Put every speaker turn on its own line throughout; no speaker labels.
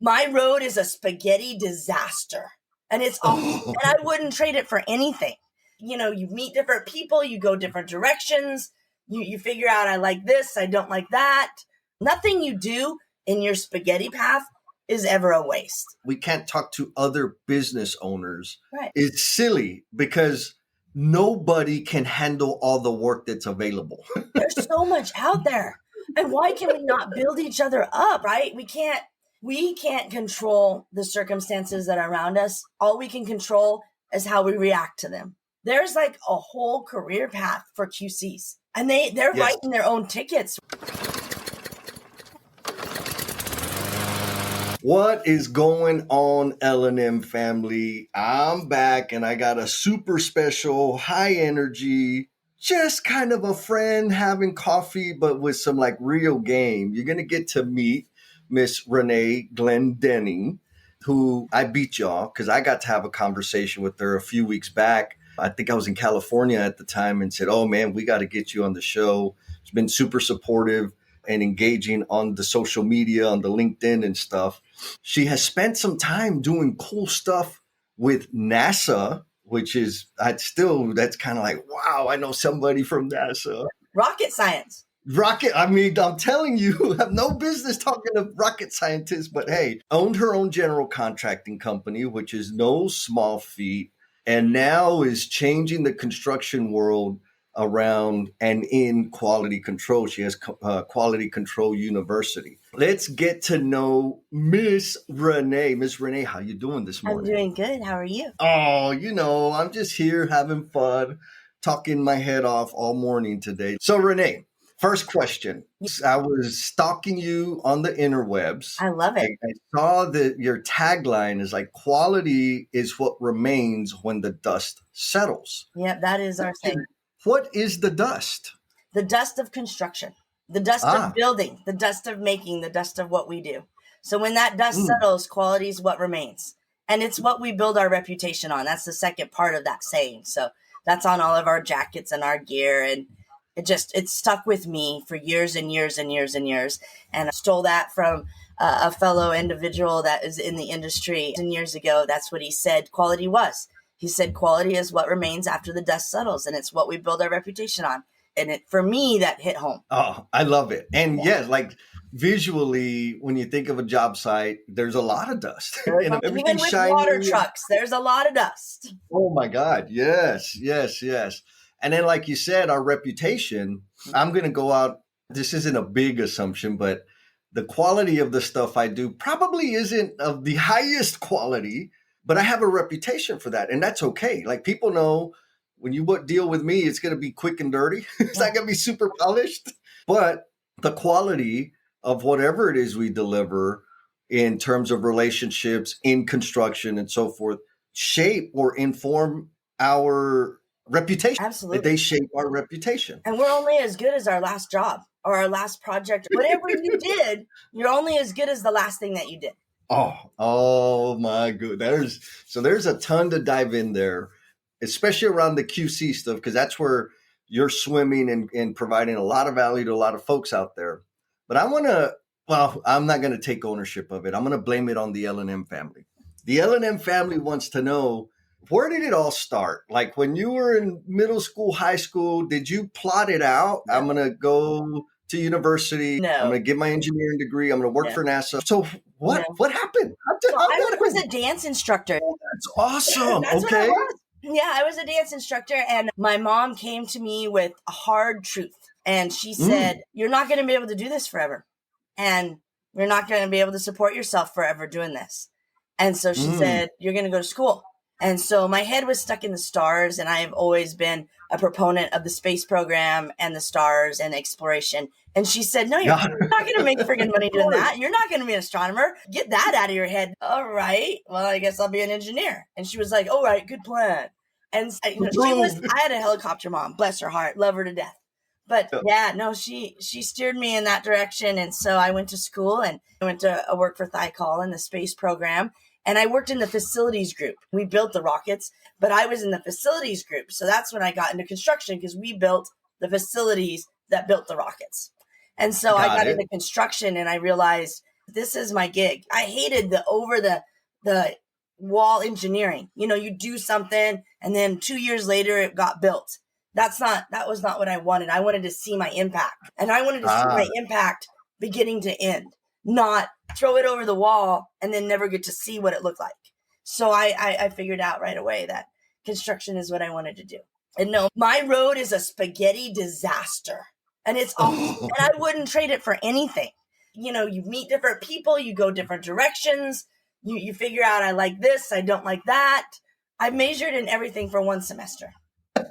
My road is a spaghetti disaster. And it's awful. And I wouldn't trade it for anything. You know, you meet different people, you go different directions, you figure out I like this, I don't like that. Nothing you do in your spaghetti path is ever a waste.
We can't talk to other business owners.
Right.
It's silly because nobody can handle all the work that's available.
There's so much out there. And why can we not build each other up, right? We can't control the circumstances that are around us. All we can control is how we react to them. There's like a whole career path for QCs, and they're writing their own tickets.
What is going on, L&M family? I'm back and I got a super special, high energy, just kind of a friend having coffee, but with some like real game. You're going to get to meet Miss Renee Glendenning, who I beat y'all because I got to have a conversation with her a few weeks back. I think I was in California at the time and said, oh man, we got to get you on the show. It's been super supportive and engaging on the social media, on the LinkedIn and stuff. She has spent some time doing cool stuff with NASA, which is, that's kind of like, wow, I know somebody from NASA.
Rocket science.
I'm telling you, I have no business talking to rocket scientists, but hey, owned her own general contracting company, which is no small feat, and now is changing the construction world around and in quality control. She has Quality Control University. Let's get to know Miss Renee. Miss Renee, how you doing this morning?
I'm doing good. How are you?
Oh, I'm just here having fun, talking my head off all morning today. So Renee, first question. I was stalking you on the interwebs.
I love it.
I saw that your tagline is like, quality is what remains when the dust settles.
Yep, that is our thing.
What is the dust?
The dust of construction, the dust of building, the dust of making, the dust of what we do. So when that dust settles, quality is what remains. And it's what we build our reputation on. That's the second part of that saying. So that's on all of our jackets and our gear. And it stuck with me for years and years and years and years. And I stole that from a fellow individual that is in the industry. And years ago, that's what he said quality was. He said, quality is what remains after the dust settles, and it's what we build our reputation on. And for me, that hit home.
Oh, I love it. And yes, like visually, when you think of a job site, there's a lot of dust.
And even with shiny. Water trucks, there's a lot of dust.
Oh my God. Yes. And then like you said, our reputation, I'm going to go out. This isn't a big assumption, but the quality of the stuff I do probably isn't of the highest quality. But I have a reputation for that, and that's okay. Like people know when you deal with me, it's going to be quick and dirty. It's not going to be super polished. But the quality of whatever it is we deliver in terms of relationships, in construction and so forth, shape or inform our reputation.
Absolutely.
They shape our reputation.
And we're only as good as our last job or our last project. Whatever you did, you're only as good as the last thing that you did.
Oh my goodness. There's a ton to dive in there, especially around the QC stuff, because that's where you're swimming and providing a lot of value to a lot of folks out there. But I'm not going to take ownership of it. I'm going to blame it on the L&M family. The L&M family wants to know, where did it all start? Like when you were in middle school, high school, did you plot it out? I'm going to go to university.
No.
I'm going to get my engineering degree. I'm going to work for NASA. So what happened?
I was a dance instructor.
Oh, that's awesome.
That's
okay.
I was a dance instructor, and my mom came to me with a hard truth. And she said, you're not going to be able to do this forever. And you're not going to be able to support yourself forever doing this. And so she said, you're going to go to school. And so my head was stuck in the stars, and I have always been a proponent of the space program and the stars and exploration. And she said, no, you're not going to make friggin' money doing that. You're not going to be an astronomer. Get that out of your head. All right. Well, I guess I'll be an engineer. And she was like, all right, good plan. And I had a helicopter mom, bless her heart, love her to death. But she steered me in that direction. And so I went to school and I went to work for Thiokol in the space program. And I worked in the facilities group. We built the rockets, but I was in the facilities group. So that's when I got into construction, because we built the facilities that built the rockets. And so I got into construction, and I realized This is my gig. I hated the over the wall engineering. You do something and then 2 years later it got built. That was not what I wanted. I wanted to see my impact. And I wanted to see my impact beginning to end, not throw it over the wall and then never get to see what it looked like. So I figured out right away that construction is what I wanted to do. And no, my road is a spaghetti disaster. And it's awesome. And I wouldn't trade it for anything. You meet different people, you go different directions, you figure out I like this, I don't like that. I majored in everything for 1 semester.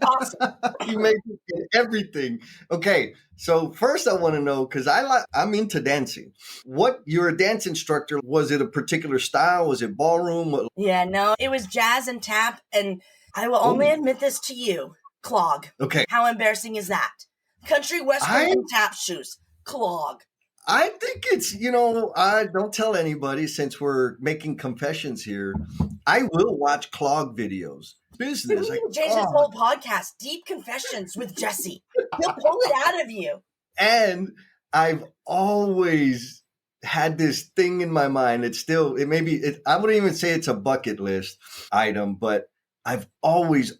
Awesome.
You majored in everything. Okay, so first I want to know, because I'm into dancing. You're a dance instructor. Was it a particular style? Was it ballroom?
Yeah, no, it was jazz and tap. And I will only admit this to you, clog.
Okay.
How embarrassing is that? Country western and tap shoes, clog.
I think it's, I don't tell anybody since we're making confessions here. I will watch clog videos. Business.
We can change this whole podcast, Deep Confessions with Jesse. He'll pull it out of you.
And I've always had this thing in my mind. I wouldn't even say it's a bucket list item, but I've always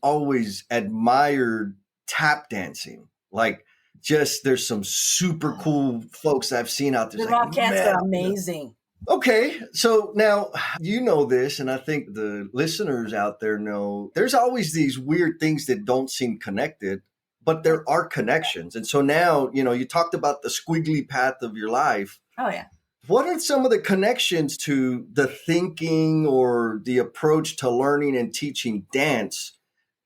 admired tap dancing. Like, there's some super cool folks I've seen out there.
The Rockettes are amazing.
Okay, so now you know this, and I think the listeners out there know there's always these weird things that don't seem connected, but there are connections. And so now, you talked about the squiggly path of your life.
Oh, yeah.
What are some of the connections to the thinking or the approach to learning and teaching dance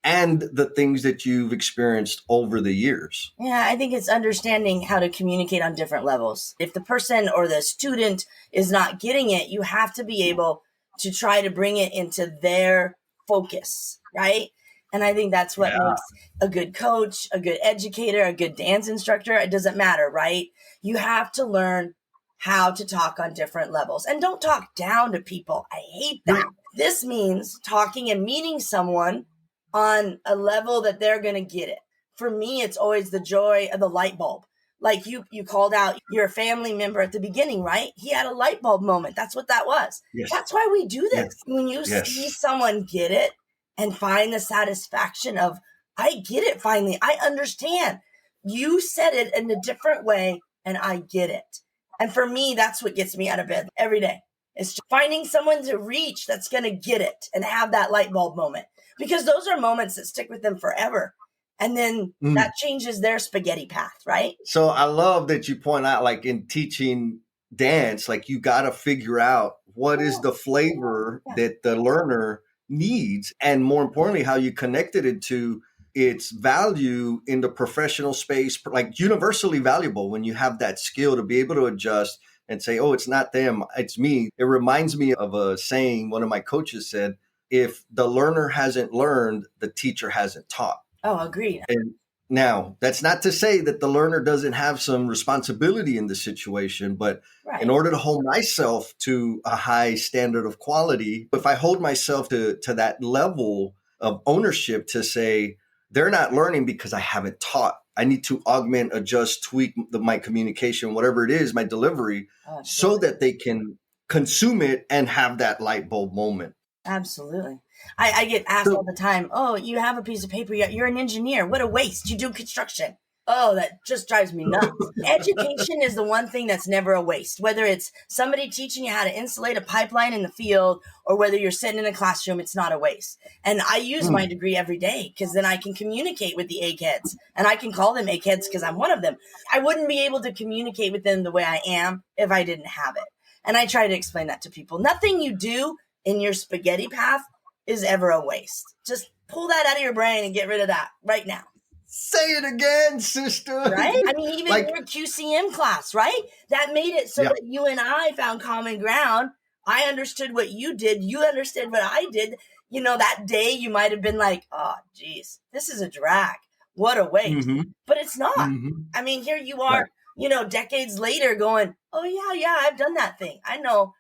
and the things that you've experienced over the years?
Yeah, I think it's understanding how to communicate on different levels. If the person or the student is not getting it, you have to be able to try to bring it into their focus, right? And I think that's what makes a good coach, a good educator, a good dance instructor. It doesn't matter, right? You have to learn how to talk on different levels. And don't talk down to people. I hate that. This means talking and meeting someone on a level that they're going to get it. For me, it's always the joy of the light bulb. Like you called out your family member at the beginning, right? He had a light bulb moment. That's what that was.
Yes.
That's why we do this. Yes. When you see someone get it and find the satisfaction of, I get it finally. I understand. You said it in a different way and I get it. And for me, that's what gets me out of bed every day. It's finding someone to reach that's going to get it and have that light bulb moment. Because those are moments that stick with them forever. And then that changes their spaghetti path, right?
So I love that you point out, like in teaching dance, like you got to figure out what is the flavor that the learner needs. And more importantly, how you connected it to its value in the professional space, like universally valuable when you have that skill to be able to adjust and say, oh, it's not them, it's me. It reminds me of a saying one of my coaches said, if the learner hasn't learned, the teacher hasn't taught.
Oh, agreed.
And now, that's not to say that the learner doesn't have some responsibility in the situation, but in order to hold myself to a high standard of quality, if I hold myself to that level of ownership to say, they're not learning because I haven't taught. I need to augment, adjust, tweak my communication, whatever it is, my delivery, so that they can consume it and have that light bulb moment.
Absolutely. I get asked all the time, oh, you have a piece of paper, you're an engineer. What a waste. You do construction. Oh, that just drives me nuts. Education is the one thing that's never a waste, whether it's somebody teaching you how to insulate a pipeline in the field or whether you're sitting in a classroom, it's not a waste. And I use my degree every day because then I can communicate with the eggheads and I can call them eggheads because I'm one of them. I wouldn't be able to communicate with them the way I am if I didn't have it. And I try to explain that to people. Nothing you do in your spaghetti path is ever a waste. Just pull that out of your brain and get rid of that right now.
Say it again, sister.
Right? I mean, even your QCM class, right? That made it so that you and I found common ground. I understood what you did. You understood what I did. You know, that day you might have been like, oh, geez, this is a drag. What a waste. But it's not. I mean, here you are, you know, decades later going, oh, yeah, I've done that thing. I know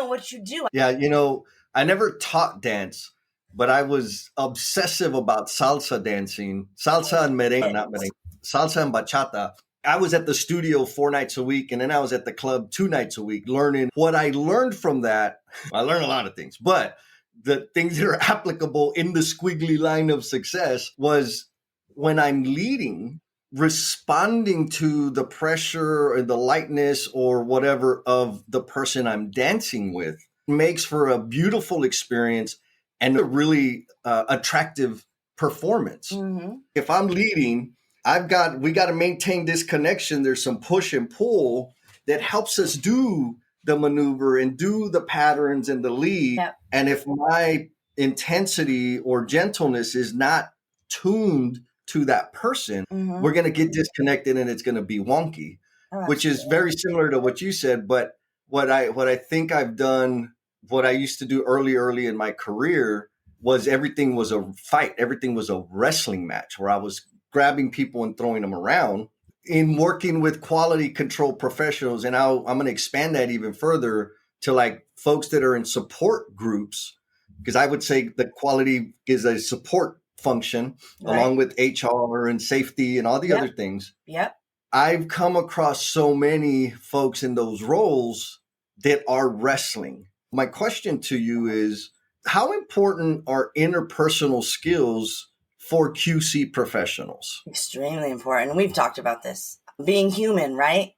what you do.
Yeah, you know, I never taught dance, but I was obsessive about salsa dancing, salsa and merengue, not merengue, salsa and bachata. I was at the studio 4 nights a week, and then I was at the club 2 nights a week learning. What I learned from that, I learned a lot of things, but the things that are applicable in the squiggly line of success was when I'm leading, responding to the pressure or the lightness or whatever of the person I'm dancing with makes for a beautiful experience and a really attractive performance.
Mm-hmm.
If I'm leading, we got to maintain this connection. There's some push and pull that helps us do the maneuver and do the patterns and the lead.
Yep.
And if my intensity or gentleness is not tuned to that person,
Mm-hmm.
we're going to get disconnected and it's going to be wonky, which is very similar to what you said. But what I think I've done, what I used to do early in my career was everything was a fight. Everything was a wrestling match where I was grabbing people and throwing them around. In working with quality control professionals, and I'm going to expand that even further to like folks that are in support groups, because I would say the quality is a support function along with HR and safety and all the other things.
Yep.
I've come across so many folks in those roles that are wrestling. My question to you is, how important are interpersonal skills for QC professionals?
Extremely important. We've talked about this. Being human, right?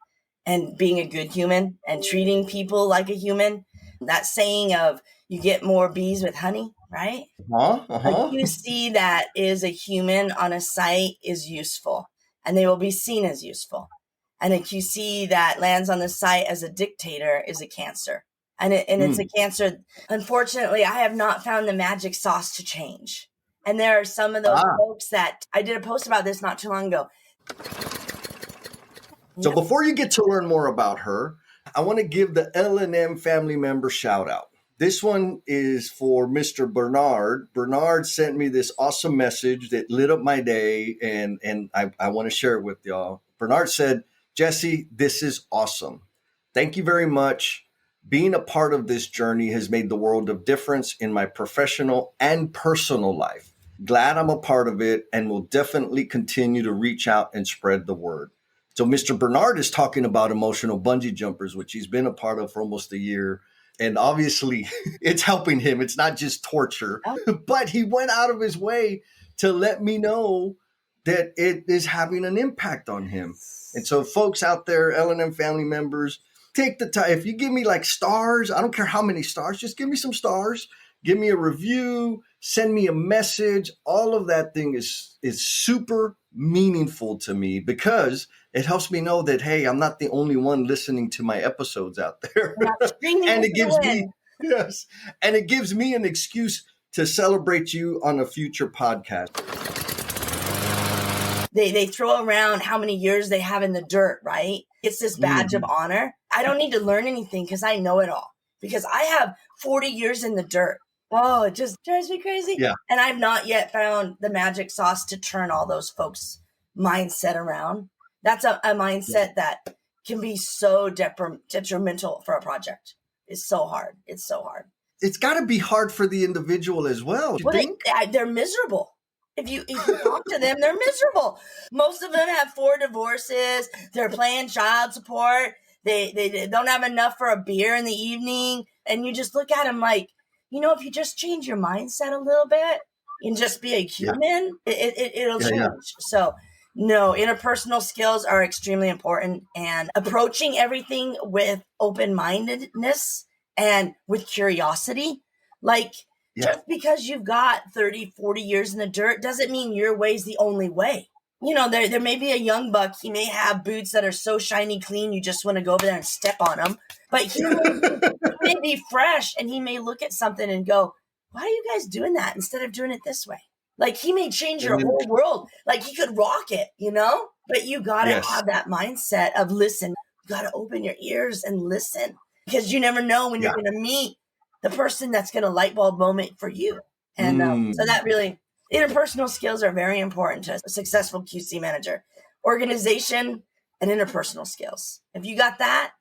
And being a good human and treating people like a human. That saying of you get more bees with honey, right? A QC that is a human on a site is useful, and they will be seen as useful. And a QC that lands on the site as a dictator is a cancer. And it's a cancer. Unfortunately, I have not found the magic sauce to change. And there are some of those folks that I did a post about this not too long ago.
So before you get to learn more about her, I want to give the L&M family member shout out. This one is for Mr. Bernard. Bernard sent me this awesome message that lit up my day, and I want to share it with y'all. Bernard said, "Jesse, this is awesome. Thank you very much. Being a part of this journey has made the world of difference in my professional and personal life. Glad I'm a part of it and will definitely continue to reach out and spread the word." So Mr. Bernard is talking about emotional bungee jumpers, which he's been a part of for almost a year. And obviously it's helping him. It's not just torture, but he went out of his way to let me know that it is having an impact on him. And so folks out there, L&M family members, take the time. If you give me like stars, I don't care how many stars, just give me some stars, give me a review, send me a message. All of that thing is super meaningful to me because it helps me know that, hey, I'm not the only one listening to my episodes out there. And it gives me an excuse to celebrate you on a future podcast.
They throw around how many years they have in the dirt, right? It's this badge of honor. I don't need to learn anything because I know it all. Because I have 40 years in the dirt. Oh, it just drives me crazy. Yeah. And I've not yet found the magic sauce to turn all those folks' mindset around. That's a mindset that can be so detrimental for a project. It's so hard. It's so hard.
It's got to be hard for the individual as well.
They're miserable. If you talk to them, they're miserable. Most of them have 4 divorces. They're paying child support. They don't have enough for a beer in the evening. And you just look at them like, if you just change your mindset a little bit and just be a human, it'll change. Yeah. So, no, interpersonal skills are extremely important, and approaching everything with open-mindedness and with curiosity. Just because you've got 30, 40 years in the dirt doesn't mean your way's the only way. There may be a young buck. He may have boots that are so shiny clean, you just want to go over there and step on them. But he may be fresh, and he may look at something and go, why are you guys doing that instead of doing it this way? He may change your whole world. He could rock it, But you got to have that mindset of listen. You got to open your ears and listen. Because you never know when you're going to meet the person that's going to light bulb moment for you. And so that really... interpersonal skills are very important to a successful QC manager. Organization and interpersonal skills. If you got that,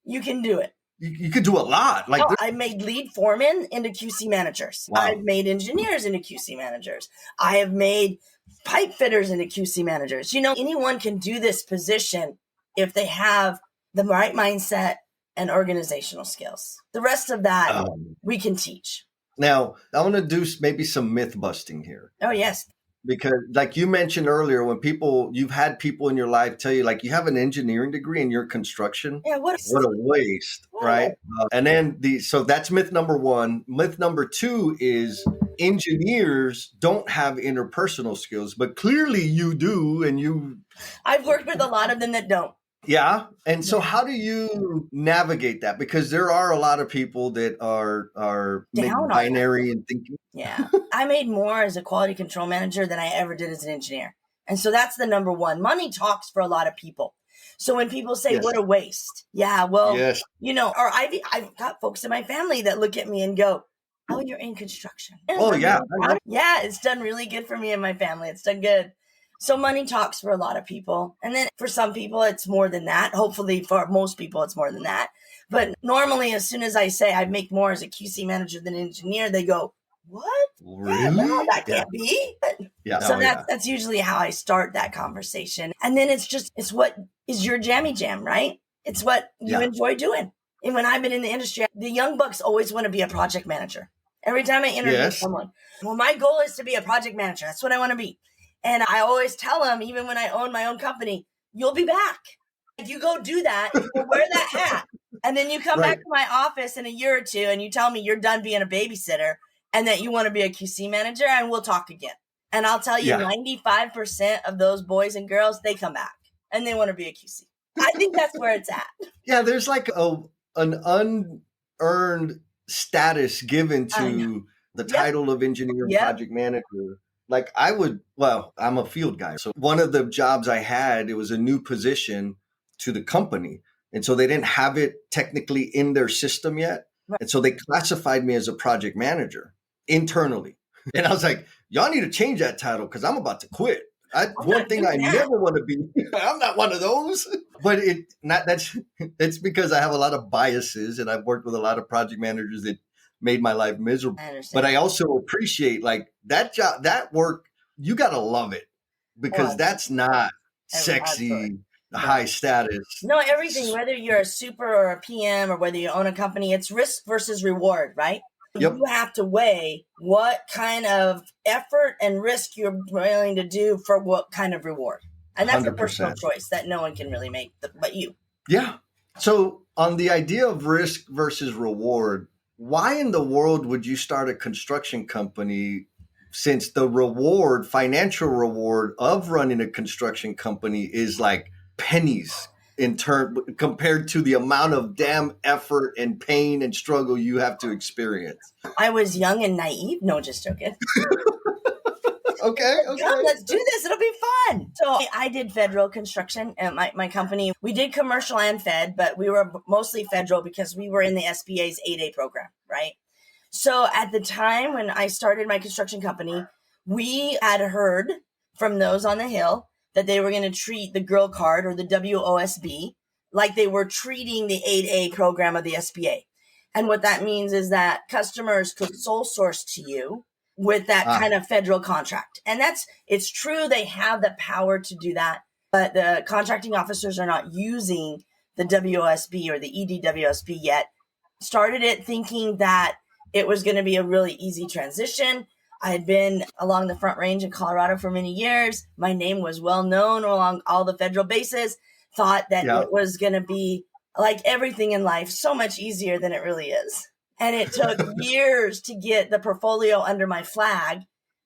you can do it.
You could do a lot.
I've made lead foremen into QC managers. Wow. I've made engineers into QC managers. I have made pipe fitters into QC managers. Anyone can do this position if they have the right mindset and organizational skills. The rest of that we can teach.
Now, I want to do maybe some myth busting here.
Oh, yes.
Because like you mentioned earlier, when you've had people in your life tell you, like, you have an engineering degree and you're construction.
Yeah, what
a waste, right? And then so that's myth number one. Myth number two is engineers don't have interpersonal skills, but clearly you do. And
I've worked with a lot of them that don't.
Yeah. And so how do you navigate that? Because there are a lot of people that are binary in thinking.
Yeah. I made more as a quality control manager than I ever did as an engineer. And so that's the number one. Money talks for a lot of people. So when people say, what a waste. Yeah, well, or I've got folks in my family that look at me and go, oh, you're in construction.
Oh, yeah.
Yeah, it's done really good for me and my family. It's done good. So money talks for a lot of people. And then for some people, it's more than that. Hopefully for most people, it's more than that. But normally, as soon as I say I make more as a QC manager than an engineer, they go, what?
Really?
Yeah, no, that can't be. But, so that's usually how I start that conversation. And then it's what is your jammy jam, right? It's what you enjoy doing. And when I've been in the industry, the young bucks always want to be a project manager. Every time I interview someone, well, my goal is to be a project manager. That's what I want to be. And I always tell them, even when I own my own company, you'll be back. If you go do that, you go wear that hat. And then you come back to my office in a year or two and you tell me you're done being a babysitter and that you want to be a QC manager, and we'll talk again. And I'll tell you, 95% of those boys and girls, they come back and they want to be a QC. I think that's where it's at.
Yeah, there's like an unearned status given to the title of engineer and project manager. Like I'm a field guy. So one of the jobs I had, it was a new position to the company. And so they didn't have it technically in their system yet. Right. And so they classified me as a project manager internally. And I was like, y'all need to change that title because I'm about to quit. One thing I never want to be, I'm not one of those. But it's because I have a lot of biases and I've worked with a lot of project managers that made my life miserable. But I also appreciate like that job, that work, you got to love it because that's not sexy, high status.
No, everything, whether you're a super or a PM or whether you own a company, it's risk versus reward, right? Yep. You have to weigh what kind of effort and risk you're willing to do for what kind of reward. And that's 100%. A personal choice that no one can really make but you. Yeah.
So on the idea of risk versus reward, why in the world would you start a construction company since the reward, financial reward of running a construction company is like pennies compared to the amount of damn effort and pain and struggle you have to experience?
I was young and naive. No, just joking.
Okay.
Come, let's do this. It'll be fun. So I did federal construction at my company. We did commercial and fed, but we were mostly federal because we were in the SBA's 8A program, right? So at the time when I started my construction company, we had heard from those on the Hill that they were going to treat the Girl Card or the WOSB like they were treating the 8A program of the SBA. And what that means is that customers could sole source to you with that kind of federal contract. And it's true, they have the power to do that, but the contracting officers are not using the WOSB or the EDWSB yet. Started it thinking that it was going to be a really easy transition. I had been along the Front Range in Colorado for many years. My name was well known along all the federal bases. Thought that it was going to be like everything in life, so much easier than it really is. And it took years to get the portfolio under my flag.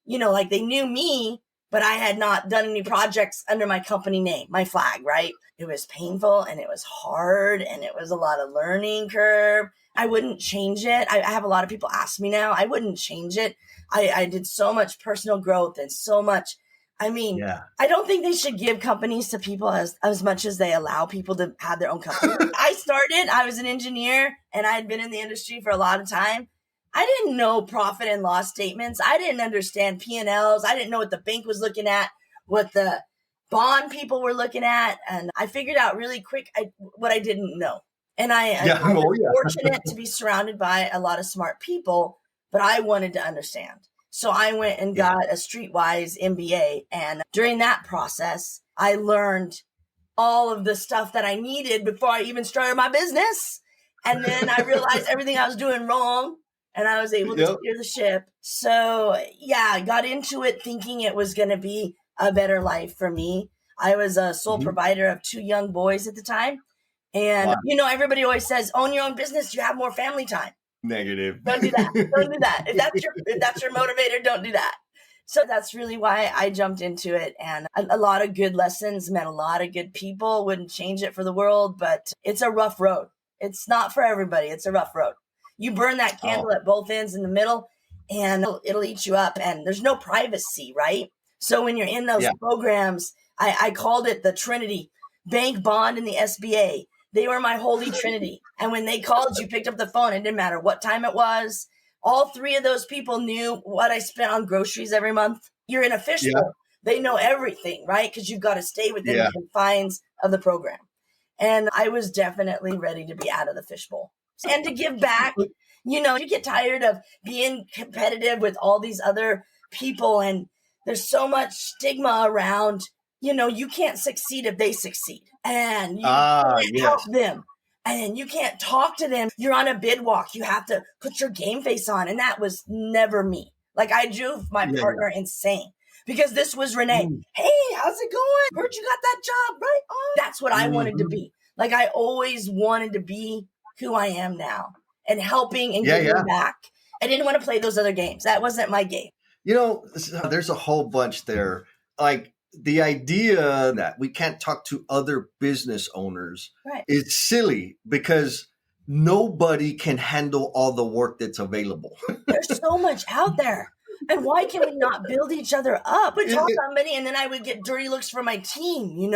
Like they knew me, but I had not done any projects under my company name, my flag, right? It was painful and it was hard and it was a lot of learning curve. I wouldn't change it. I have a lot of people ask me now. I wouldn't change it. I did so much personal growth and so much. I mean, I don't think they should give companies to people as much as they allow people to have their own company. I was an engineer and I had been in the industry for a lot of time. I didn't know profit and loss statements. I didn't understand P&Ls. I didn't know what the bank was looking at, what the bond people were looking at. And I figured out really quick what I didn't know. And I'm fortunate to be surrounded by a lot of smart people, but I wanted to understand. So I went and got a streetwise MBA. And during that process, I learned all of the stuff that I needed before I even started my business. And then I realized everything I was doing wrong, and I was able to steer the ship. So yeah, I got into it thinking it was going to be a better life for me. I was a sole provider of 2 young boys at the time. And, everybody always says, own your own business, you have more family time.
Negative.
Don't do that. Don't do that. If that's your motivator, don't do that. So that's really why I jumped into it. And a lot of good lessons, met a lot of good people, wouldn't change it for the world, but it's a rough road. It's not for everybody. It's a rough road. You burn that candle at both ends in the middle, and it'll eat you up. And there's no privacy, right? So when you're in those programs, I called it the Trinity: bank, bond, and the SBA. They were my holy trinity. And when they called, you picked up the phone. It didn't matter what time it was. All 3 of those people knew what I spent on groceries every month. You're in a fishbowl. They know everything, right? Because you've got to stay within the confines of the program. And I was definitely ready to be out of the fishbowl and to give back. You get tired of being competitive with all these other people, and there's so much stigma around, you can't succeed if they succeed, and you can't help them, and you can't talk to them. You're on a bid walk. You have to put your game face on, and that was never me. Like, I drove my partner insane because this was Renee. Hey, how's it going? Heard you got that job, right? Oh, that's what I wanted to be. Like, I always wanted to be who I am now and helping and giving back. I didn't want to play those other games. That wasn't my game.
There's a whole bunch there. Like, the idea that we can't talk to other business owners is silly because nobody can handle all the work that's available.
There's so much out there. And why can we not build each other up? We tell somebody, and then I would get dirty looks from my team,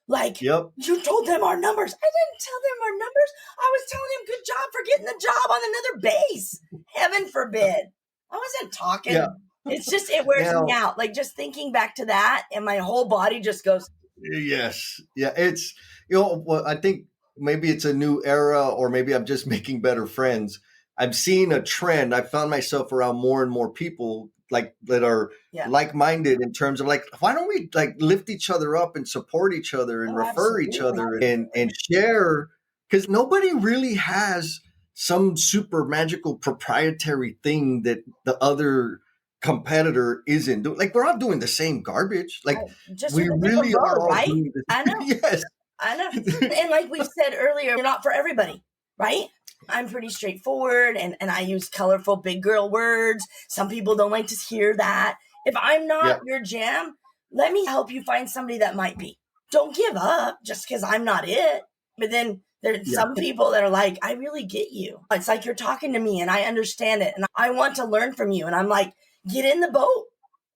Like, you told them our numbers. I didn't tell them our numbers. I was telling them good job for getting the job on another base. Heaven forbid. I wasn't talking. Yeah. It's just, it wears me out. Like, just thinking back to that, and my whole body just goes.
Yes. Yeah. It's, I think maybe it's a new era, or maybe I'm just making better friends. I'm seeing a trend. I found myself around more and more people like that are like-minded in terms of like, why don't we like lift each other up and support each other and refer each other and share? Because nobody really has some super magical proprietary thing that the other competitor isn't doing. Like, we're all doing the same garbage. Like,
just
we really are all
right?
doing the
I know.
Yes.
I know. And like we said earlier, you're not for everybody, right? I'm pretty straightforward, and I use colorful big girl words. Some people don't like to hear that. If I'm not your jam, let me help you find somebody that might be. Don't give up just because I'm not it. But then there's some people that are like, I really get you. It's like you're talking to me and I understand it and I want to learn from you. And I'm like, get in the boat.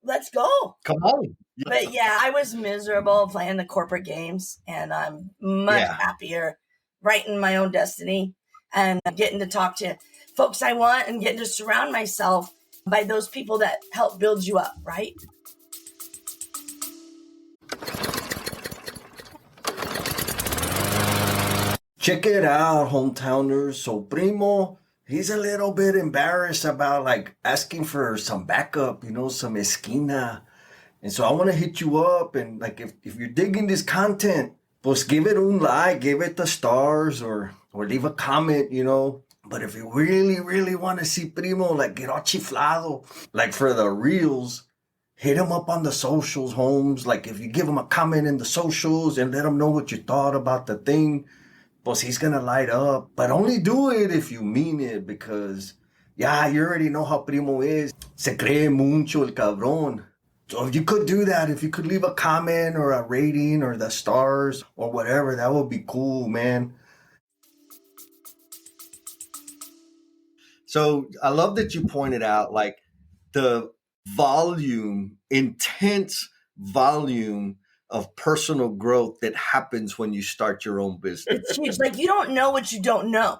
Let's go.
Come on.
Yeah. But I was miserable playing the corporate games, and I'm much happier writing my own destiny and getting to talk to folks I want and getting to surround myself by those people that help build you up, right?
Check it out, hometowners. So Primo, he's a little bit embarrassed about like asking for some backup, some esquina. And so I want to hit you up, and like if you're digging this content, pues give it un like, give it the stars, or leave a comment, But if you really, really want to see Primo like get all chiflado, like for the reels, hit him up on the socials, Holmes. Like if you give him a comment in the socials and let him know what you thought about the thing, pues he's gonna light up. But only do it if you mean it, because you already know how Primo is. Se cree mucho el cabrón. So if you could do that, if you could leave a comment or a rating or the stars or whatever, that would be cool, man. So I love that you pointed out like the intense volume of personal growth that happens when you start your own business.
It's huge. Like, you don't know what you don't know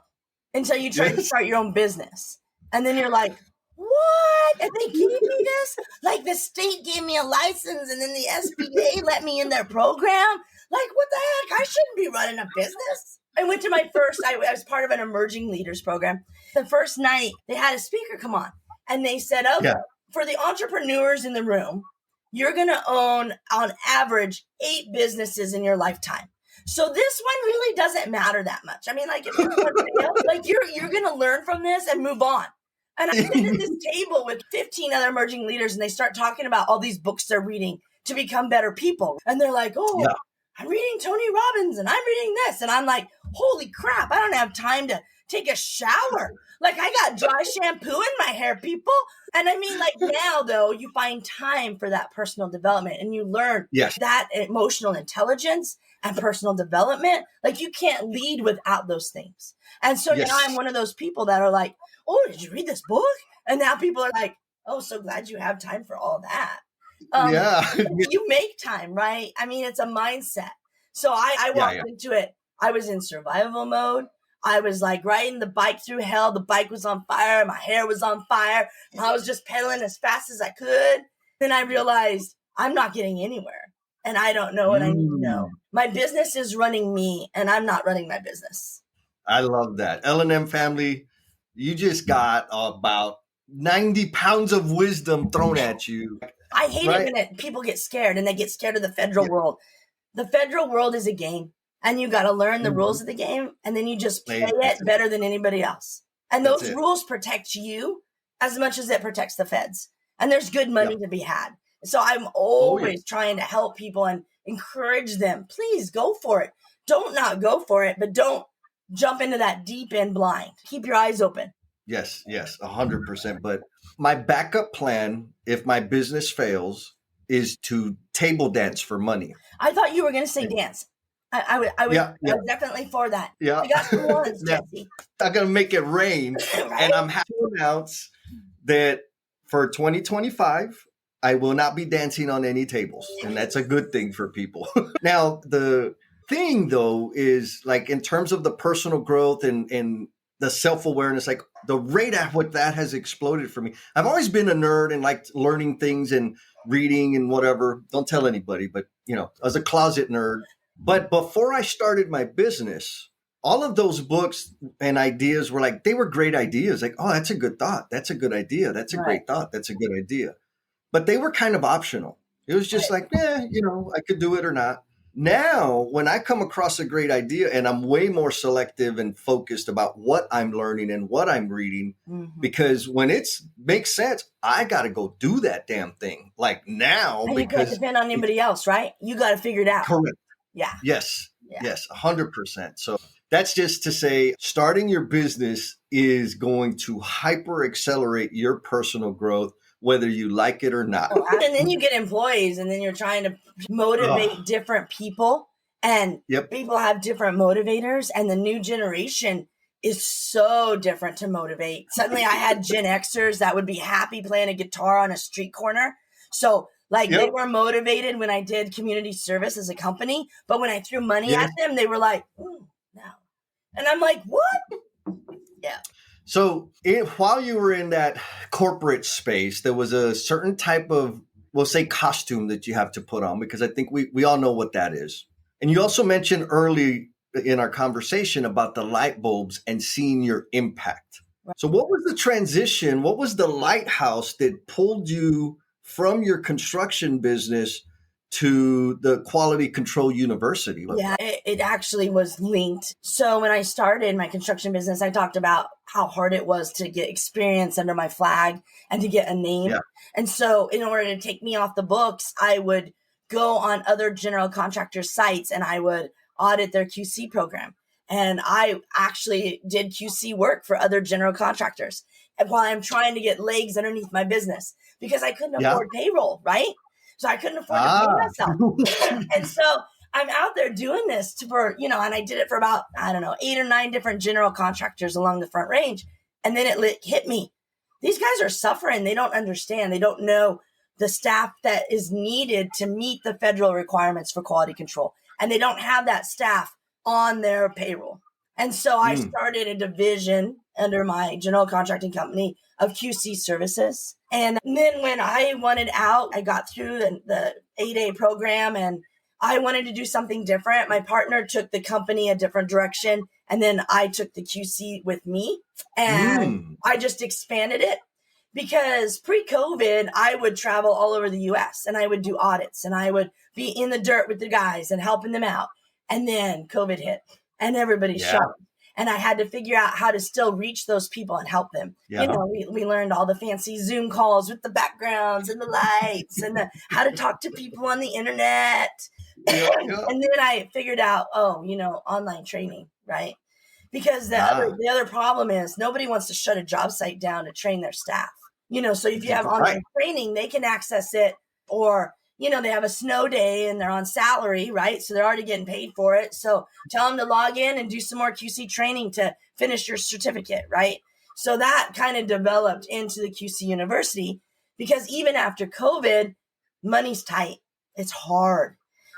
until you try to start your own business. And then you're like, what? And they gave me this? Like, the state gave me a license, and then the SBA let me in their program? Like, what the heck? I shouldn't be running a business. I went to my first, I was part of an emerging leaders program. The first night, they had a speaker come on, and they said, okay, for the entrepreneurs in the room, you're going to own on average 8 businesses in your lifetime. So this one really doesn't matter that much. I mean, like if this one fails, like you're going to learn from this and move on. And I sit at this table with 15 other emerging leaders and they start talking about all these books they're reading to become better people. And they're like, oh, I'm reading Tony Robbins and I'm reading this. And I'm like, holy crap, I don't have time to take a shower. Like I got dry shampoo in my hair, people. And I mean, like now though, you find time for that personal development and you learn that emotional intelligence and personal development. Like you can't lead without those things. And so now I'm one of those people that are like, oh, did you read this book? And now people are like, oh, so glad you have time for all that. You make time, right? I mean, it's a mindset. So I walked into it. I was in survival mode. I was like riding the bike through hell. The bike was on fire. My hair was on fire. And I was just pedaling as fast as I could. Then I realized I'm not getting anywhere. And I don't know what I need to know. My business is running me and I'm not running my business.
I love that. L&M family, you just got about 90 pounds of wisdom thrown at you.
I hate it when people get scared and they get scared of the federal world. The federal world is a game and you got to learn the rules of the game and then you just play it better than anybody else. And those rules protect you as much as it protects the feds. And there's good money to be had. So I'm always trying to help people and encourage them. Please go for it. Don't not go for it, but don't jump into that deep end blind. Keep your eyes open.
Yes, 100%. But my backup plan, if my business fails, is to table dance for money.
I thought you were going to say dance. I was definitely for that.
Yeah.
I got the ones, Jesse.
I'm going to make it rain. And I'm happy to announce that for 2025, I will not be dancing on any tables. And that's a good thing for people. Now, the thing, though, is like in terms of the personal growth and the self-awareness, like the rate at what that has exploded for me. I've always been a nerd and liked learning things and reading and whatever. Don't tell anybody, but I was a closet nerd. But before I started my business, all of those books and ideas were like, they were great ideas. Like, oh, that's a good thought. That's a good idea. That's a great thought. That's a good idea. But they were kind of optional. It was just like, I could do it or not. Now, when I come across a great idea and I'm way more selective and focused about what I'm learning and what I'm reading, because when it makes sense, I got to go do that damn thing. Like now.
And you can't depend on anybody else, right? You got to figure it out.
Correct.
Yeah.
Yes, 100%. So that's just to say starting your business is going to hyper accelerate your personal growth, whether you like it or not.
And then you get employees and then you're trying to motivate different people and people have different motivators and the new generation is so different to motivate. Suddenly I had Gen Xers that would be happy playing a guitar on a street corner. So they were motivated when I did community service as a company, but when I threw money at them, they were like, no. And I'm like, what? Yeah.
So while you were in that corporate space, there was a certain type of, we'll say, costume that you have to put on, because I think we all know what that is. And you also mentioned early in our conversation about the light bulbs and seeing your impact. Right. So what was the transition? What was the lighthouse that pulled you from your construction business to the Quality Control University?
Yeah, it actually was linked. So when I started my construction business, I talked about how hard it was to get experience under my flag and to get a name. Yeah. And so in order to take me off the books, I would go on other general contractors' sites and I would audit their QC program. And I actually did QC work for other general contractors while I'm trying to get legs underneath my business because I couldn't afford payroll, right? So I couldn't afford to pay myself. And so I'm out there doing this and I did it for about, 8 or 9 different general contractors along the Front Range. And then it hit me. These guys are suffering. They don't understand. They don't know the staff that is needed to meet the federal requirements for quality control. And they don't have that staff on their payroll. And so I started a division under my general contracting company of QC services. And then when I wanted out, I got through the 8A program and I wanted to do something different. My partner took the company a different direction. And then I took the QC with me and I just expanded it. Because pre-COVID, I would travel all over the US and I would do audits and I would be in the dirt with the guys and helping them out. And then COVID hit and everybody's shocked. And I had to figure out how to still reach those people and help them. You know, we learned all the fancy Zoom calls with the backgrounds and the lights and how to talk to people on the internet. And then I figured out, online training, right? Because the other problem is nobody wants to shut a job site down to train their staff. So if you have online training, they can access it, or, they have a snow day and they're on salary, right? So they're already getting paid for it. So tell them to log in and do some more QC training to finish your certificate, right? So that kind of developed into the QC University, because even after COVID, money's tight. It's hard.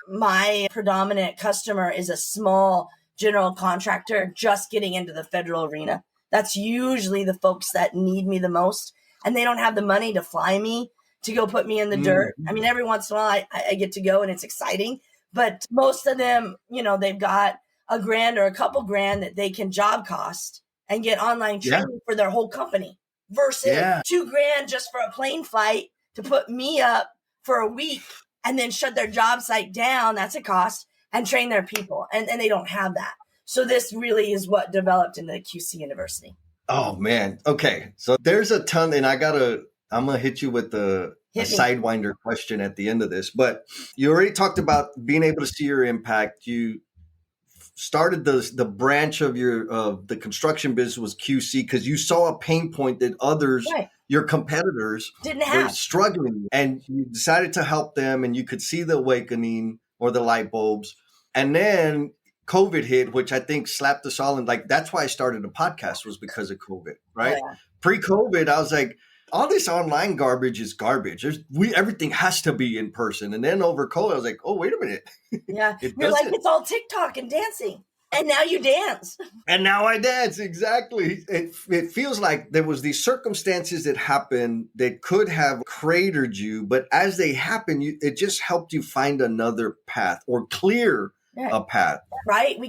My predominant customer is a small general contractor just getting into the federal arena. That's usually the folks that need me the most. And they don't have the money to fly me to go put me in the dirt. I mean, every once in a while I get to go and it's exciting. But most of them, they've got $1,000 or a couple grand that they can job cost and get online training for their whole company versus $2,000 just for a plane flight to put me up for a week and then shut their job site down. That's a cost, and train their people. And they don't have that. So this really is what developed in the QC University.
Oh, man. Okay. So there's a ton, and I'm going to hit you with a sidewinder question at the end of this. But you already talked about being able to see your impact. You started the branch of the construction business was QC because you saw a pain point that others, your competitors,
didn't have,
were struggling, and you decided to help them, and you could see the awakening or the light bulbs. And then COVID hit, which I think slapped us all in. Like, that's why I started a podcast, was because of COVID, right? Yeah. Pre-COVID, I was like, all this online garbage is garbage. Everything has to be in person. And then over COVID, I was like, oh, wait a minute.
Yeah. You're like, it's all TikTok and dancing. And now you dance.
And now I dance. Exactly. It feels like there was these circumstances that happened that could have cratered you. But as they happen, it just helped you find another path or clear a path.
Right. We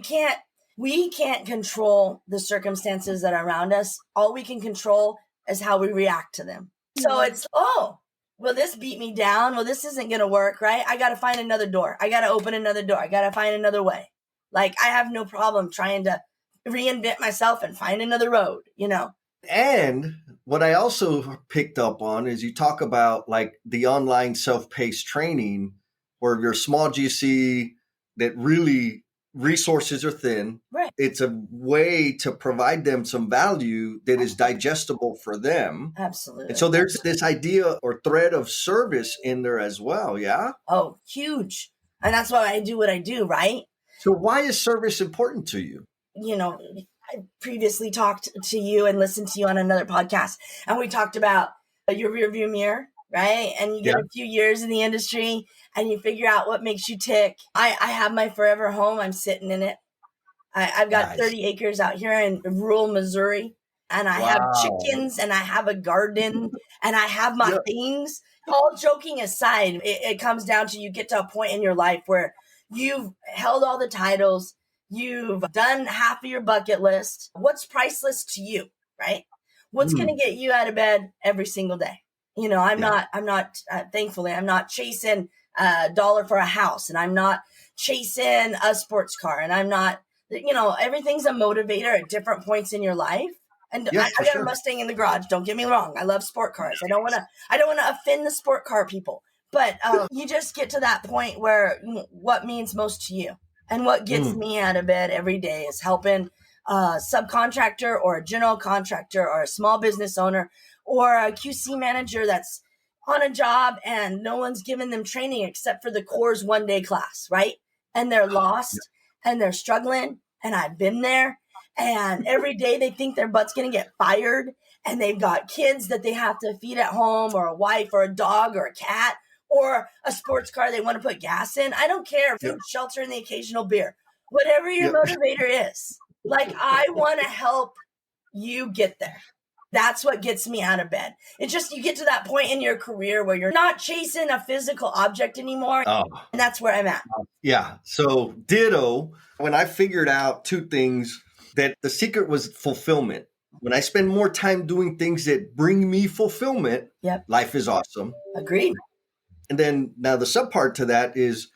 can't control the circumstances that are around us. All we can control is how we react to them. So it's, will this beat me down? Well, this isn't going to work, right? I got to find another door. I got to open another door. I got to find another way. Like, I have no problem trying to reinvent myself and find another road,
And what I also picked up on is you talk about like the online self-paced training where you're a small GC that really resources are thin.
Right.
It's a way to provide them some value that is digestible for them.
Absolutely.
And so there's this idea or thread of service in there as well. Yeah.
Oh, huge. And that's why I do what I do, right?
So why is service important to you?
I previously talked to you and listened to you on another podcast, and we talked about your rearview mirror, right? And you get a few years in the industry and you figure out what makes you tick. I have my forever home. I'm sitting in it. I've got 30 acres out here in rural Missouri, and I have chickens and I have a garden and I have my things. All joking aside, it comes down to you get to a point in your life where you've held all the titles. You've done half of your bucket list. What's priceless to you, right? What's going to get you out of bed every single day? I'm not, thankfully, I'm not chasing a dollar for a house, and I'm not chasing a sports car, and I'm not, everything's a motivator at different points in your life. And I got a Mustang in the garage. Don't get me wrong. I love sport cars. I don't want to offend the sport car people, but you just get to that point where what means most to you. And what gets me out of bed every day is helping a subcontractor or a general contractor or a small business owner or a QC manager that's on a job and no one's giving them training except for the core's one-day class, right? And they're lost and they're struggling. And I've been there. And every day they think their butt's going to get fired. And they've got kids that they have to feed at home, or a wife or a dog or a cat, or a sports car they want to put gas in. I don't care. Food, shelter, and the occasional beer. Whatever your motivator is. Like, I want to help you get there. That's what gets me out of bed. It's just you get to that point in your career where you're not chasing a physical object anymore. Oh. And that's where I'm at.
Yeah. So ditto. When I figured out two things, that the secret was fulfillment. when I spend more time doing things that bring me fulfillment,
Yep.
life is awesome.
Agreed.
And then now the sub part to that is,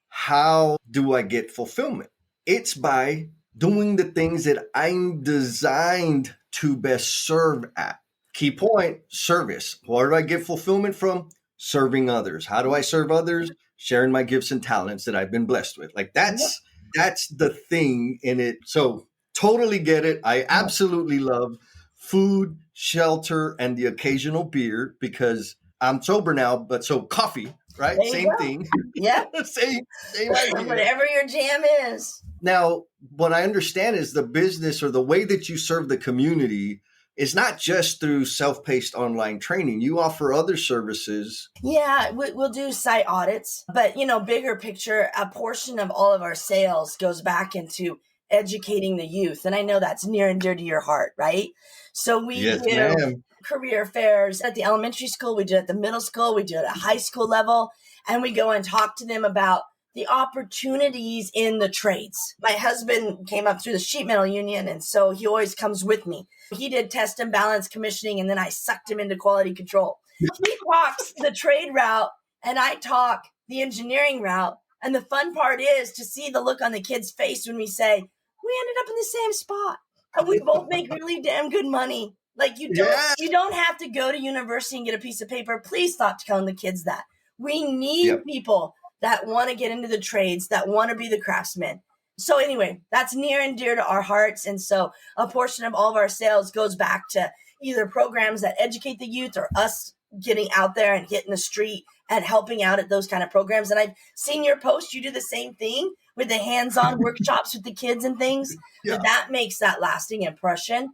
how do I get fulfillment? It's by doing the things that I'm designed to best serve at. Key point, service. Where do I get fulfillment from? Serving others. How do I serve others? Sharing my gifts and talents that I've been blessed with. Like that's the thing in it. So totally get it. I absolutely love food, shelter, and the occasional beer because I'm sober now, but so coffee, right?
There you
Same
go.
thing.
Yeah.
same idea.
Whatever your jam is.
Now, what I understand is the business or the way that you serve the community is not just through self-paced online training. You offer other services.
Yeah, we'll do site audits, but bigger picture, a portion of all of our sales goes back into educating the youth. And I know that's near and dear to your heart, right? So we do career fairs at the elementary school, we do it at the middle school, we do it at high school level, and we go and talk to them about the opportunities in the trades. My husband came up through the sheet metal union, and so he always comes with me. He did test and balance commissioning, and then I sucked him into quality control. He talks the trade route, and I talk the engineering route. And the fun part is to see the look on the kid's face when we say, we ended up in the same spot, and we both make really damn good money. Like you don't have to go to university and get a piece of paper. Please stop telling the kids that. We need people that want to get into the trades, that want to be the craftsmen. So anyway, that's near and dear to our hearts. And so a portion of all of our sales goes back to either programs that educate the youth or us getting out there and hitting the street and helping out at those kind of programs. And I've seen your post. You do the same thing with the hands-on workshops with the kids and things. Yeah. But that makes that lasting impression.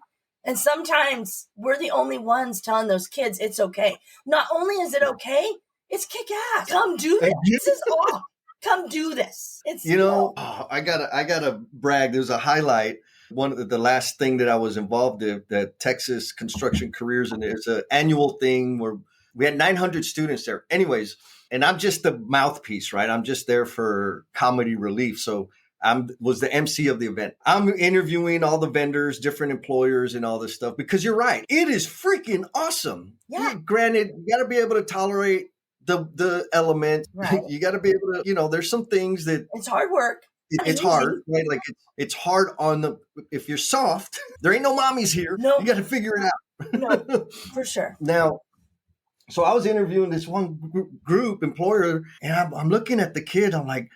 And sometimes we're the only ones telling those kids it's okay. Not only is it okay, it's kick ass. Come do this. This is awesome. Come do this. It's
I gotta brag. There's a highlight. One of the last thing that I was involved in, the Texas Construction Careers, and there's an annual thing where we had 900 students there. Anyways, and I'm just the mouthpiece, right? I'm just there for comedy relief. So was the MC of the event. I'm interviewing all the vendors, different employers, and all this stuff because you're right. It is freaking awesome. Yeah. Granted, you got to be able to tolerate the element. Right. You got to be able to, there's some things that
it's hard work.
It's hard, right? Like it's hard if you're soft, there ain't no mommies here. No. You got to figure it out.
No, for sure.
Now, so I was interviewing this one group employer, and I'm looking at the kid. I'm like,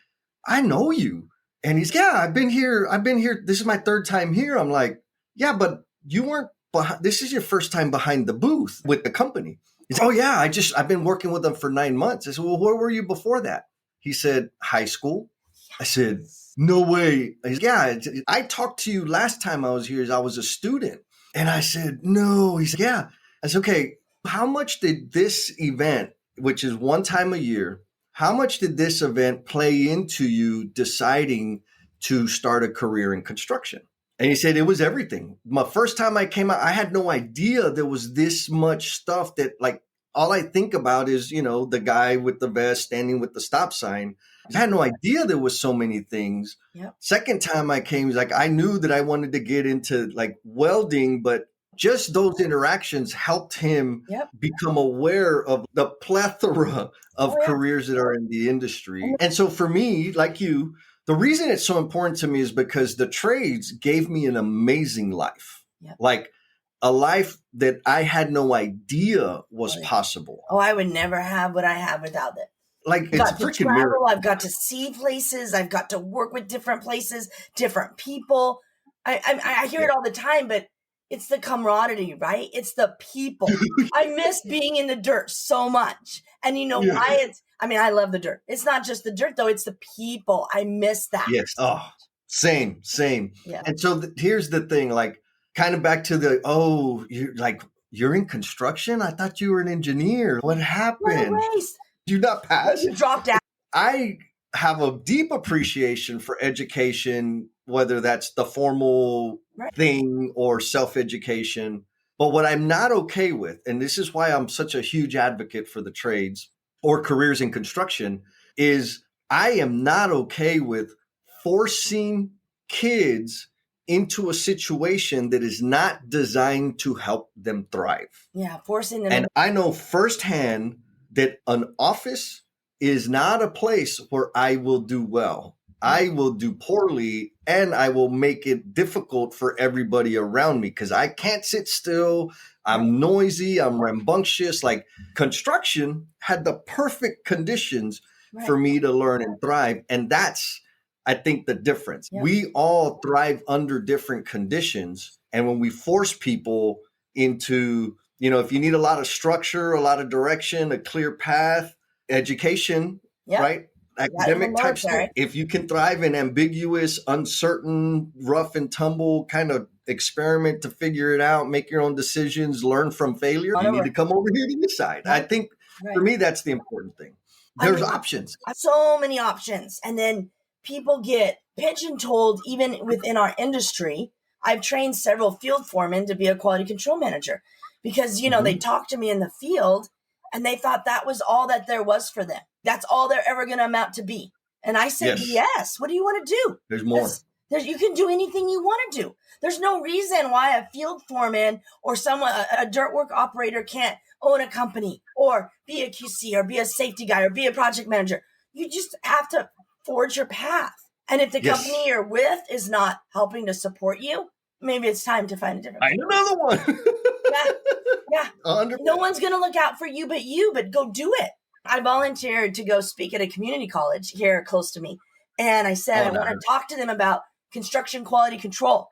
I know you. And he's, I've been here. This is my third time here. I'm like, yeah, but you weren't this is your first time behind the booth with the company. He's, oh yeah, I've been working with them for 9 months. I said, well, where were you before that? He said, high school. I said, no way. He's, I talked to you last time I was here. I was a student. And I said, no. He said, yeah. I said, okay, how much did this event, which is one time a year, how much did this event play into you deciding to start a career in construction? And he said, it was everything. My first time I came out, I had no idea there was this much stuff that, like, all I think about is, the guy with the vest standing with the stop sign. I had no idea there was so many things. Yep. Second time I came, like, I knew that I wanted to get into like welding, but just those interactions helped him become aware of the plethora of careers that are in the industry. And so for me, like you, the reason it's so important to me is because the trades gave me an amazing life, like a life that I had no idea was possible.
Oh, I would never have what I have without it.
Like
I've got to travel, I've got to see places, I've got to work with different places, different people. I hear it all the time, but it's the camaraderie, right? It's the people. I miss being in the dirt so much. And why I love the dirt. It's not just the dirt though. It's the people. I miss that.
Yes. Oh, same. Yeah. And so here's the thing, like kind of back to you're in construction. I thought you were an engineer. What happened?
What a waste.
You not pass?
You dropped out.
I have a deep appreciation for education, whether that's the formal thing or self-education. But what I'm not okay with, and this is why I'm such a huge advocate for the trades or careers in construction, is I am not okay with forcing kids into a situation that is not designed to help them thrive.
Yeah, forcing them.
And I know firsthand that an office is not a place where I will do well. I will do poorly, and I will make it difficult for everybody around me because I can't sit still. I'm noisy. I'm rambunctious. Like, construction had the perfect conditions for me to learn and thrive. And that's, I think, the difference.
Yep.
We all thrive under different conditions. And when we force people into, if you need a lot of structure, a lot of direction, a clear path, education, right? Academic type stuff. If you can thrive in ambiguous, uncertain, rough and tumble kind of experiment to figure it out, make your own decisions, learn from failure, you need to come over here to this side. I think for me, that's the important thing. There's options.
So many options. And then people get pigeonholed even within our industry. I've trained several field foremen to be a quality control manager because, they talked to me in the field and they thought that was all that there was for them. That's all they're ever going to amount to be. And I said, yes. What do you want to do?
There's more.
You can do anything you want to do. There's no reason why a field foreman or a dirt work operator can't own a company or be a QC or be a safety guy or be a project manager. You just have to forge your path. And if the company you're with is not helping to support you, maybe it's time to find a different
company. Another one.
Yeah. 100%. No one's going to look out for you, but go do it. I volunteered to go speak at a community college here close to me. And I said, I want to talk to them about construction quality control.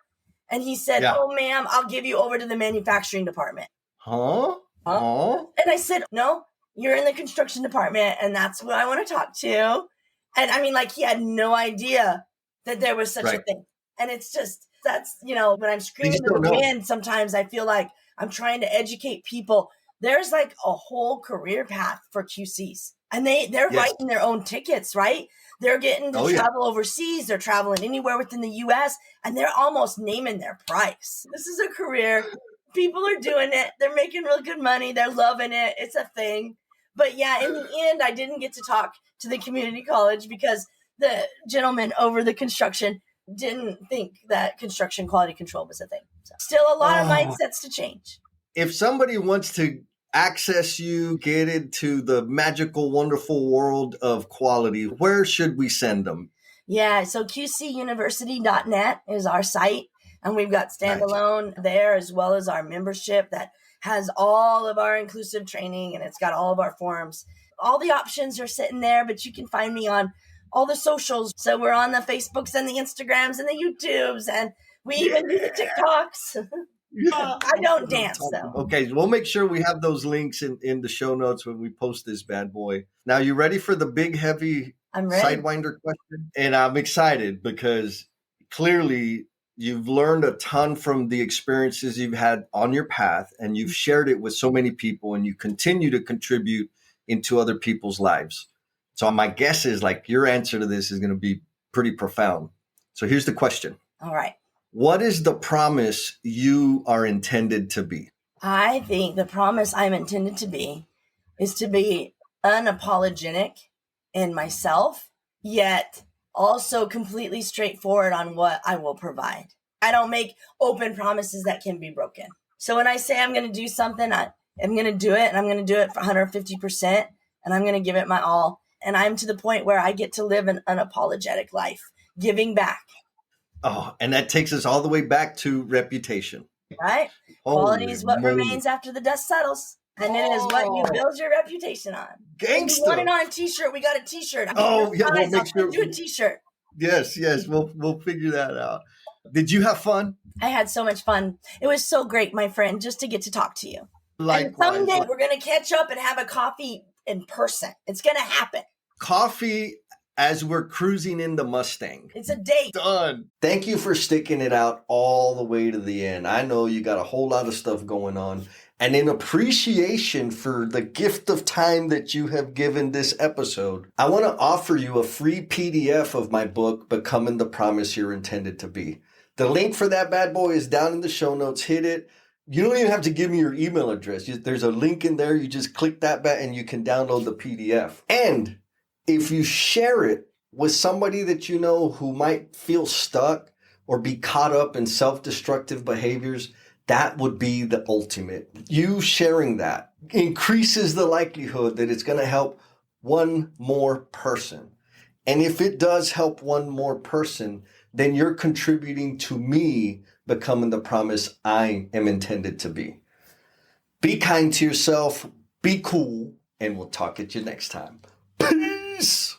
And he said, oh, ma'am, I'll give you over to the manufacturing department.
Huh?
And I said, no, you're in the construction department. And that's what I want to talk to. And I mean, he had no idea that there was such a thing. And it's just, that's, when I'm screaming to the wind, sometimes I feel like I'm trying to educate people. There's a whole career path for QCs. And they're writing their own tickets, right? They're getting to travel overseas. They're traveling anywhere within the U.S. And they're almost naming their price. This is a career. People are doing it. They're making real good money. They're loving it. It's a thing. But in the end, I didn't get to talk to the community college because the gentleman over the construction didn't think that construction quality control was a thing. So still a lot of mindsets to change.
If somebody wants to access you, get into the magical, wonderful world of quality, where should we send them?
Yeah, so qcuniversity.net is our site. And we've got standalone there as well as our membership that has all of our inclusive training and it's got all of our forums. All the options are sitting there, but you can find me on all the socials. So we're on the Facebooks and the Instagrams and the YouTubes, and we even do the TikToks. I don't dance, though.
Okay, we'll make sure we have those links in the show notes when we post this bad boy. Now, you ready for the big, heavy Sidewinder question? And I'm excited because clearly you've learned a ton from the experiences you've had on your path, and you've shared it with so many people, and you continue to contribute into other people's lives. So my guess is your answer to this is going to be pretty profound. So here's the question.
All right.
What is the promise you are intended to be?
I think the promise I'm intended to be is to be unapologetic in myself, yet also completely straightforward on what I will provide. I don't make open promises that can be broken. So when I say I'm going to do something, I'm going to do it, and I'm going to do it for 150%, and I'm going to give it my all. And I'm to the point where I get to live an unapologetic life, giving back.
Oh, and that takes us all the way back to reputation.
Right? Quality is what remains after the dust settles. And it is what you build your reputation on.
Gangsta.
You want it on a t-shirt, we got a t-shirt.
We'll make sure.
Do a t-shirt.
Yes, we'll figure that out. Did you have fun?
I had so much fun. It was so great, my friend, just to get to talk to you.
Likewise.
And someday we're going to catch up and have a coffee in person. It's going to happen.
Coffee as we're cruising in the Mustang.
It's a date.
Done. Thank you for sticking it out all the way to the end. I know you got a whole lot of stuff going on. And in appreciation for the gift of time that you have given this episode, I want to offer you a free PDF of my book, Becoming the Promise You're Intended to Be. The link for that bad boy is down in the show notes. Hit it. You don't even have to give me your email address. There's a link in there. You just click that button and you can download the PDF. And if you share it with somebody that you know who might feel stuck or be caught up in self-destructive behaviors, that would be the ultimate. You sharing that increases the likelihood that it's going to help one more person. And if it does help one more person, then you're contributing to me becoming the promise I am intended to be. Be kind to yourself, be cool, and we'll talk at you next time. Peace!